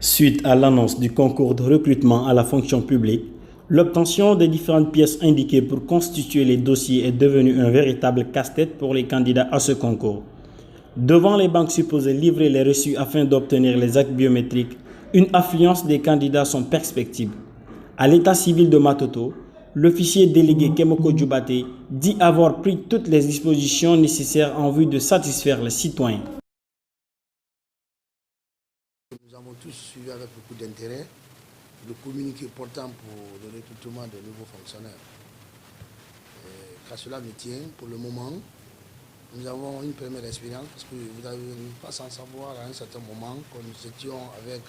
Suite à l'annonce du concours de recrutement à la fonction publique, l'obtention des différentes pièces indiquées pour constituer les dossiers est devenue un véritable casse-tête pour les candidats à ce concours. Devant les banques supposées livrer les reçus afin d'obtenir les actes biométriques, une affluence des candidats sont perspectives. À l'état civil de Matoto, l'officier délégué Kemoko Djoubate dit avoir pris toutes les dispositions nécessaires en vue de satisfaire les citoyens. Nous avons tous suivi avec beaucoup d'intérêt le communiqué portant pour le recrutement de nouveaux fonctionnaires. Car cela me tient, pour le moment, nous avons une première expérience parce que vous n'avez pas sans savoir à un certain moment que nous étions avec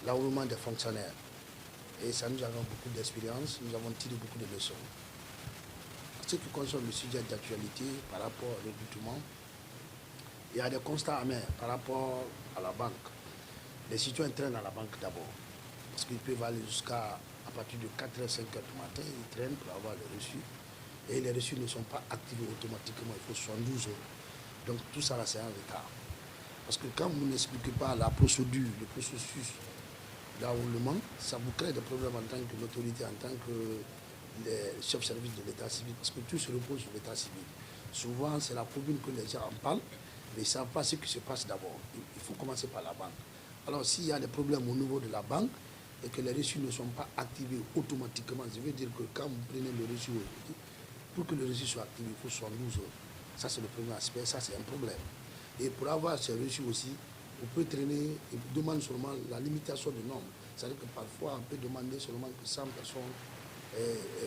l'enrôlement des fonctionnaires. Et ça nous a donné beaucoup d'expérience, nous avons tiré beaucoup de leçons. En ce qui concerne le sujet d'actualité par rapport au recrutement, il y a des constats amers par rapport à la banque. Les citoyens traînent à la banque d'abord, parce qu'ils peuvent aller jusqu'à partir de 4h, 5h du matin, ils traînent pour avoir les reçus. Et les reçus ne sont pas activés automatiquement, il faut 72 heures. Donc tout ça là, c'est un retard. Parce que quand vous n'expliquez pas la procédure, le processus d'enrôlement, ça vous crée des problèmes en tant que l'autorité, en tant que les chefs de service de l'état civil, parce que tout se repose sur l'état civil. Souvent, c'est la commune que les gens en parlent, mais ils ne savent pas ce qui se passe d'abord. Il faut commencer par la banque. Alors, s'il y a des problèmes au niveau de la banque et que les reçus ne sont pas activés automatiquement, je veux dire que quand vous prenez le reçu aujourd'hui, pour que le reçu soit activé, il faut 72 heures. Ça, c'est le premier aspect, ça, c'est un problème. Et pour avoir ces reçus aussi, on peut traîner et demander seulement la limitation du nombre. C'est-à-dire que parfois, on peut demander seulement que 100 personnes,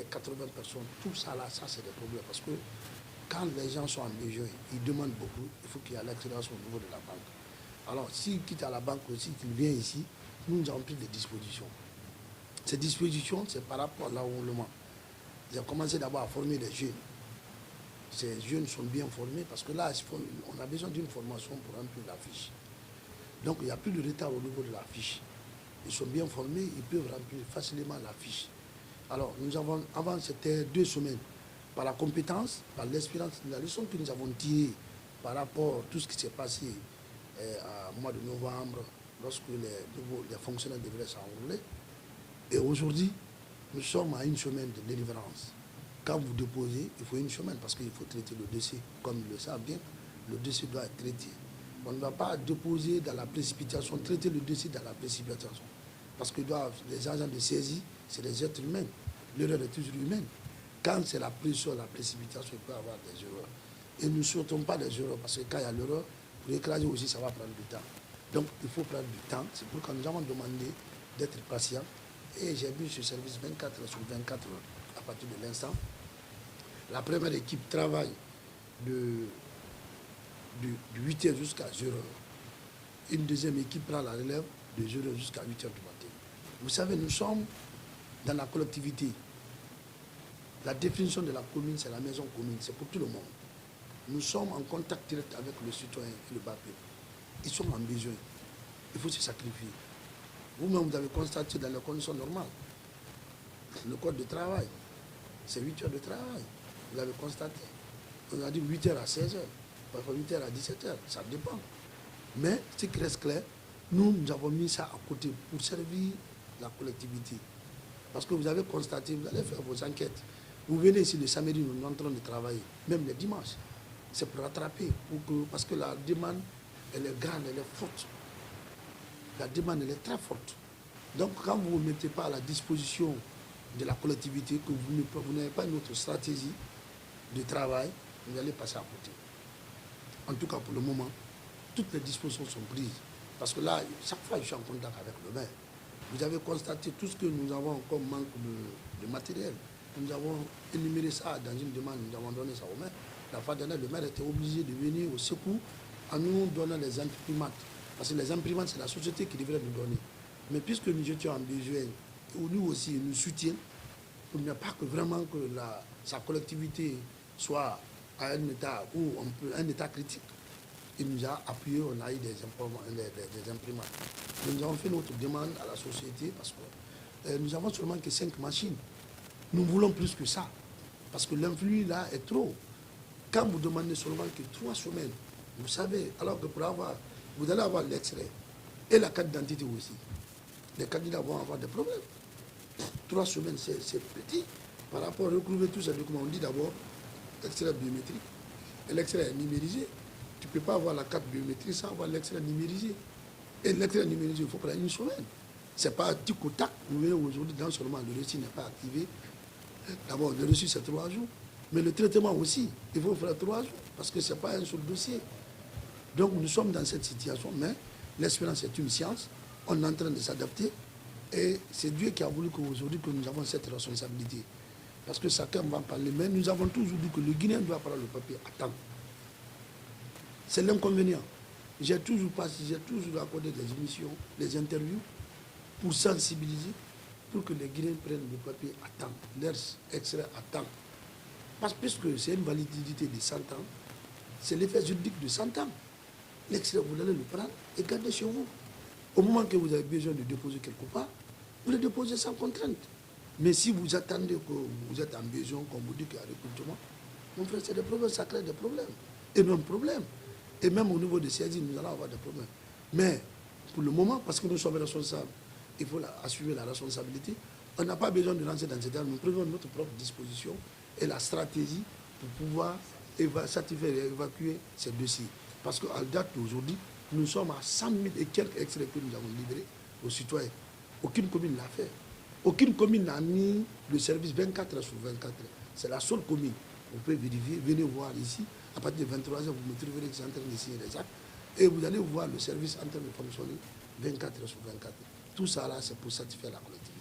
80 personnes, tout ça là, ça, c'est des problèmes. Parce que quand les gens sont en besoin, ils demandent beaucoup, il faut qu'il y ait l'accélération au niveau de la banque. Alors, s'il quitte à la banque aussi, qu'il vient ici, nous avons pris des dispositions. Ces dispositions, c'est par rapport à l'enrôlement. J'ai commencé d'abord à former les jeunes. Ces jeunes sont bien formés parce que là, on a besoin d'une formation pour remplir la fiche. Donc, il n'y a plus de retard au niveau de la fiche. Ils sont bien formés, ils peuvent remplir facilement la fiche. Alors, nous avons, avant, c'était 2 semaines. Par la compétence, par l'expérience, la leçon que nous avons tirée par rapport à tout ce qui s'est passé au mois de novembre, lorsque les fonctionnaires devraient s'enrôler. Et aujourd'hui, nous sommes à 1 semaine de délivrance. Quand vous déposez, il faut 1 semaine parce qu'il faut traiter le dossier. Comme ils le savent bien, le dossier doit être traité. On ne va pas déposer dans la précipitation, traiter le dossier dans la précipitation. Parce que les agents de saisie, c'est des êtres humains. L'erreur est toujours humaine. Quand c'est la pression, la précipitation, il peut y avoir des erreurs. Et nous ne souhaitons pas des erreurs parce que quand il y a l'erreur, pour écraser aussi, ça va prendre du temps. Donc, il faut prendre du temps. C'est pourquoi nous avons demandé d'être patient. Et j'ai vu ce service 24 heures sur 24 heures à partir de l'instant. La première équipe travaille de 8h jusqu'à 0h. Une deuxième équipe prend la relève de 0h jusqu'à 8h du matin. Vous savez, nous sommes dans la collectivité. La définition de la commune, c'est la maison commune, c'est pour tout le monde. Nous sommes en contact direct avec le citoyen et le bas peuple. Ils sont en besoin. Il faut se sacrifier. Vous-même, vous avez constaté dans les conditions normales. Le code de travail, c'est 8 heures de travail. Vous l'avez constaté. On a dit 8 heures à 16 heures, parfois 8 heures à 17 heures, ça dépend. Mais ce qui reste clair, nous avons mis ça à côté pour servir la collectivité. Parce que vous avez constaté, vous allez faire vos enquêtes. Vous venez ici le samedi, nous sommes en train de travailler, même les dimanches. C'est pour rattraper, parce que la demande, elle est grande, elle est forte. La demande, elle est très forte. Donc, quand vous ne mettez pas à la disposition de la collectivité, que vous n'avez pas une autre stratégie de travail, vous allez passer à côté. En tout cas, pour le moment, toutes les dispositions sont prises. Parce que là, chaque fois, je suis en contact avec le maire. Vous avez constaté tout ce que nous avons comme manque de matériel. Nous avons énuméré ça dans une demande, nous avons donné ça au maire. La fois dernière, le maire était obligé de venir au secours en nous donnant les imprimantes. Parce que les imprimantes, c'est la société qui devrait nous donner. Mais puisque nous étions en besoin, nous aussi, nous soutiennent, pour ne pas que vraiment que sa collectivité soit à un état où un état critique. Il nous a appuyé, on a eu des imprimantes. Nous avons fait notre demande à la société parce que nous avons seulement que 5 machines. Nous voulons plus que ça. Parce que l'influx là est trop. Quand vous demandez seulement que 3 semaines, vous savez, alors que pour avoir, vous allez avoir l'extrait. Et la carte d'identité aussi. Les candidats vont avoir des problèmes. 3 semaines, c'est petit. Par rapport à retrouver tous ces documents, on dit d'abord l'extrait biométrique. Et l'extrait est numérisé. Tu ne peux pas avoir la carte biométrique sans avoir l'extrait numérisé. Et l'extrait numérisé, il faut prendre une semaine. Ce n'est pas un tic au tac. Vous voyez, aujourd'hui, dans seulement le reçu n'est pas activé. D'abord, le reçu, c'est 3 jours. Mais le traitement aussi, il faut faire 3 jours. Parce que ce n'est pas un seul dossier. Donc, nous sommes dans cette situation. Mais l'espérance est une science. On est en train de s'adapter. Et c'est Dieu qui a voulu qu'aujourd'hui que nous avons cette responsabilité. Parce que chacun va en parler. Mais nous avons toujours dit que le Guinéen doit prendre le papier à temps. C'est l'inconvénient. J'ai toujours accordé des émissions, des interviews pour sensibiliser, pour que les Guinéens prennent le papier à temps, leur extrait à temps. Parce que c'est une validité de 100 ans, c'est l'effet juridique de 100 ans. L'extrait, vous allez le prendre et garder chez vous. Au moment que vous avez besoin de déposer quelque part, vous le déposez sans contrainte. Mais si vous attendez que vous êtes en besoin, comme vous dites qu'il y a recrutement, mon frère, c'est des problèmes, ça crée des problèmes. Énormes problèmes. Et même au niveau de saisie, nous allons avoir des problèmes. Mais pour le moment, parce que nous sommes responsables, il faut assumer la responsabilité. On n'a pas besoin de lancer dans cette terme. Nous prenons notre propre disposition et la stratégie pour pouvoir satisfaire et évacuer ces dossiers. Parce qu'à la date d'aujourd'hui, nous sommes à 100 000 et quelques extraits que nous avons livrés aux citoyens. Aucune commune l'a fait. Aucune commune n'a mis le service 24 heures sur 24 heures. C'est la seule commune. Vous pouvez vérifier, venez voir ici. À partir de 23 heures, vous me trouverez en train de signer les actes. Et vous allez voir le service en train de fonctionner 24 heures sur 24 heures. Tout ça là, c'est pour satisfaire la collectivité.